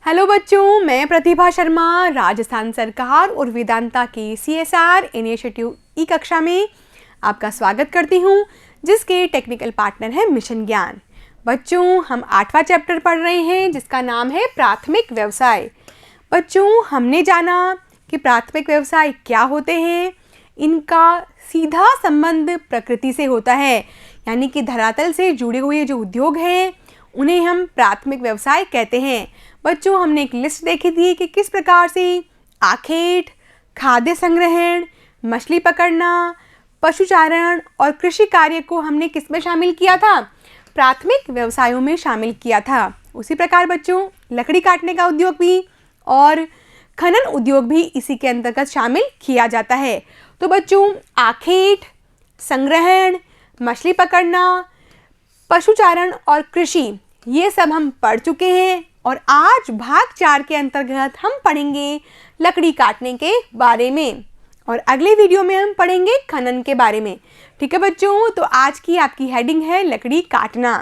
Hello बच्चों, मैं प्रतिभा शर्मा राजस्थान सरकार और वेदांता के CSR इनिशिएटिव ई कक्षा में आपका स्वागत करती हूं, जिसके टेक्निकल पार्टनर है मिशन ज्ञान। बच्चों, हम 8वां चैप्टर पढ़ रहे हैं जिसका नाम है प्राथमिक व्यवसाय। बच्चों, हमने जाना कि प्राथमिक व्यवसाय क्या होते हैं। इनका सीधा संबंध प्रकृति से होता है, यानी कि धरातल से जुड़े हुए जो उद्योग हैं उन्हें हम प्राथमिक व्यवसाय कहते हैं। बच्चों, हमने एक लिस्ट देखी थी कि किस प्रकार से आखेट, खाद्य संग्रहण, मछली पकड़ना, पशुचारण और कृषि कार्य को हमने किस में शामिल किया था? प्राथमिक व्यवसायों में शामिल किया था। उसी प्रकार बच्चों, लकड़ी काटने का उद्योग भी और खनन उद्योग भी इसी के अंतर्गत शामिल किया जाता है। तो बच्चों, आखेट, संग्रहण, मछली पकड़ना, पशुचारण और कृषि, ये सब हम पढ़ चुके हैं और आज भाग 4 के अंतर्गत हम पढ़ेंगे लकड़ी काटने के बारे में और अगले वीडियो में हम पढ़ेंगे खनन के बारे में। ठीक है बच्चों, तो आज की आपकी हेडिंग है लकड़ी काटना।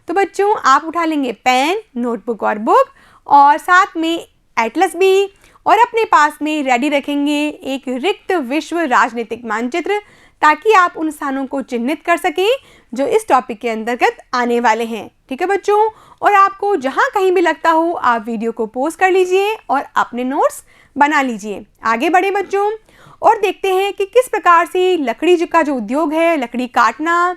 तो बच्चों, आप उठा लेंगे पेन, नोटबुक और बुक और साथ में एटलस भी, और अपने पास में रेडी रखेंगे एक रिक्त विश्व राजनीतिक मानचित्र, ताकि आप उन स्थानों को चिन्हित कर सकें जो इस टॉपिक के अंतर्गत आने वाले हैं। ठीक है बच्चों, और आपको जहां कहीं भी लगता हो आप वीडियो को पॉज कर लीजिए और अपने नोट्स बना लीजिए। आगे बढ़े बच्चों और देखते हैं कि किस प्रकार से लकड़ी का जो उद्योग है, लकड़ी काटना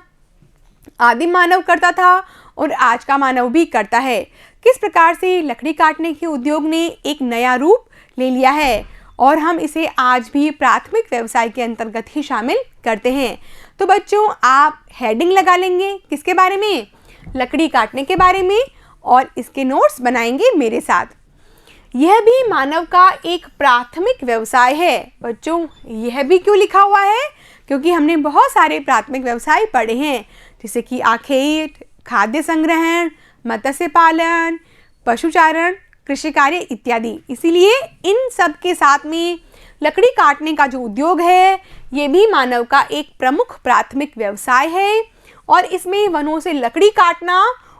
आदिम मानव करता था और आज का मानव भी करता है। किस प्रकार से लकड़ी काटने के उद्योग ने एक नया रूप ले लिया है और हम इसे आज भी प्राथमिक व्यवसाय के अंतर्गत ही शामिल करते हैं। तो बच्चों, आप हेडिंग लगा लेंगे किसके बारे में? लकड़ी काटने के बारे में, और इसके नोट्स बनाएंगे मेरे साथ। यह भी मानव का एक प्राथमिक व्यवसाय है। बच्चों, यह भी क्यों लिखा हुआ है? क्योंकि हमने बहुत सारे प्राथमिक व्यवसाय पढ़े हैं, जैसे कि आखेट, खाद्य संग्रहण, मत्स्य पालन, पशुचारण, कृषि कार्य इत्यादि। इसीलिए इन सब के साथ में लकड़ी काटने का जो उद्योग है ये भी मानव का एक प्रमुख प्राथमिक व्यवसाय है। और इसमें वनों से लकड़ी काटना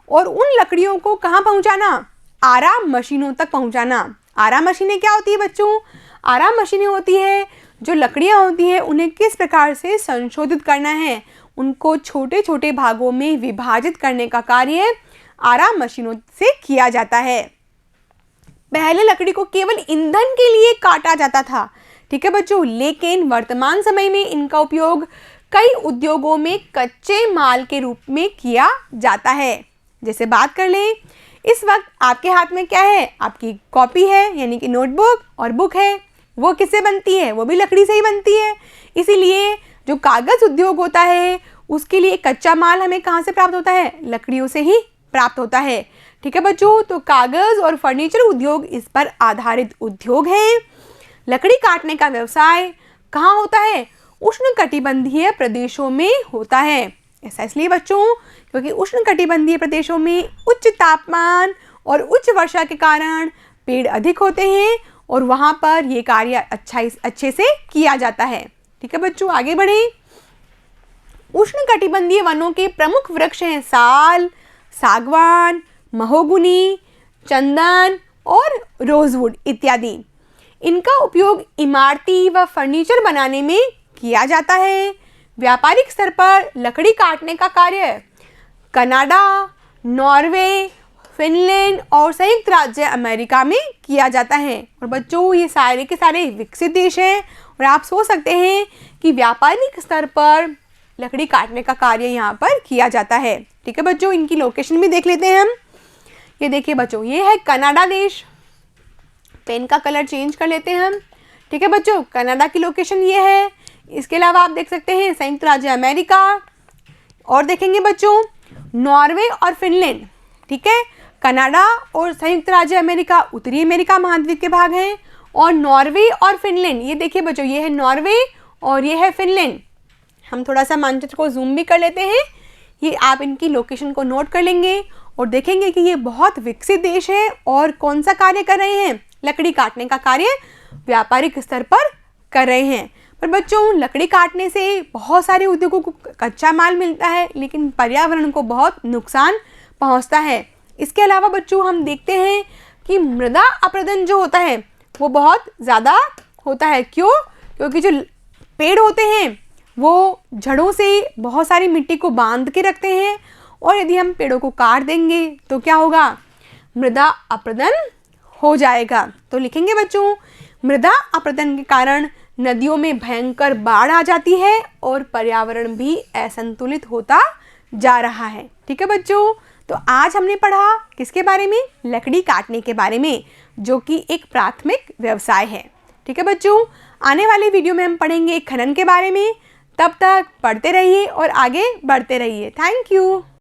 और उन लकड़ियों को कहाँ पहुँचाना? आराम मशीनों तक पहुँचाना। आराम मशीनें क्या होती है बच्चों? आराम मशीनें होती है जो लकड़ियाँ होती है उन्हें किस प्रकार से संशोधित करना है, उनको छोटे छोटे भागों में विभाजित करने का कार्य आराम मशीनों से किया जाता है। पहले लकड़ी को केवल ईंधन के लिए काटा जाता था, ठीक है बच्चों, लेकिन वर्तमान समय में इनका उपयोग कई उद्योगों में कच्चे माल के रूप में किया जाता है। जैसे बात कर लें, इस वक्त आपके हाथ में क्या है? आपकी कॉपी है, यानी कि नोटबुक, और बुक है। वो किससे बनती है? वो भी लकड़ी से ही बनती है। इसीलिए जो कागज़ उद्योग होता है उसके लिए कच्चा माल हमें कहाँ से प्राप्त होता है? लकड़ियों से ही प्राप्त होता है। ठीक है बच्चों, तो कागज़ और फर्नीचर उद्योग इस पर आधारित उद्योग हैं। लकड़ी काटने का व्यवसाय कहाँ होता है? उष्णकटिबंधीय प्रदेशों में होता है। ऐसा इसलिए बच्चों क्योंकि उष्णकटिबंधीय प्रदेशों में उच्च तापमान और उच्च वर्षा के कारण पेड़ अधिक होते हैं और वहाँ पर ये कार्य अच्छे से किया जाता है। ठीक है बच्चों, आगे बढ़ें। उष्णकटिबंधीय वनों के प्रमुख वृक्ष हैं साल, सागवान, महोगनी, चंदन और रोजवुड इत्यादि। इनका उपयोग इमारती व फर्नीचर बनाने में किया जाता है। व्यापारिक स्तर पर लकड़ी काटने का कार्य कनाडा, नॉर्वे, फिनलैंड और संयुक्त राज्य अमेरिका में किया जाता है। और बच्चों, ये सारे के सारे विकसित देश हैं और आप सोच सकते हैं कि व्यापारिक स्तर पर लकड़ी काटने का कार्य यहाँ पर किया जाता है। ठीक है बच्चों, इनकी लोकेशन भी देख लेते हैं हम। ये देखिए बच्चों, ये है कनाडा देश। पेन का कलर चेंज कर लेते हैं हम। ठीक है बच्चों, कनाडा की लोकेशन ये है। इसके अलावा आप देख सकते हैं संयुक्त राज्य अमेरिका, और देखेंगे बच्चों नॉर्वे और फिनलैंड। ठीक है, कनाडा और संयुक्त राज्य अमेरिका उत्तरी अमेरिका महाद्वीप के भाग हैं, और नॉर्वे और फिनलैंड, ये देखिए बच्चों, ये है नॉर्वे और ये है फिनलैंड। हम थोड़ा सा मानचित्र को जूम भी कर लेते हैं। ये आप इनकी लोकेशन को नोट कर लेंगे और देखेंगे कि ये बहुत विकसित देश है और कौन सा कार्य कर रहे हैं? लकड़ी काटने का कार्य व्यापारिक स्तर पर कर रहे हैं। पर बच्चों, लकड़ी काटने से बहुत सारे उद्योगों को कच्चा माल मिलता है, लेकिन पर्यावरण को बहुत नुकसान पहुंचता है। इसके अलावा बच्चों हम देखते हैं कि मृदा अपरदन जो होता है वो बहुत ज़्यादा होता है। क्यों? क्योंकि जो पेड़ होते हैं वो जड़ों से बहुत सारी मिट्टी को बांध के रखते हैं, और यदि हम पेड़ों को काट देंगे तो क्या होगा? मृदा अपरदन हो जाएगा। तो लिखेंगे बच्चों, मृदा अपरदन के कारण नदियों में भयंकर बाढ़ आ जाती है और पर्यावरण भी असंतुलित होता जा रहा है। ठीक है बच्चों, तो आज हमने पढ़ा किसके बारे में? लकड़ी काटने के बारे में, जो कि एक प्राथमिक व्यवसाय है। ठीक है बच्चों, आने वाली वीडियो में हम पढ़ेंगे खनन के बारे में। तब तक पढ़ते रहिए और आगे बढ़ते रहिए। Thank you.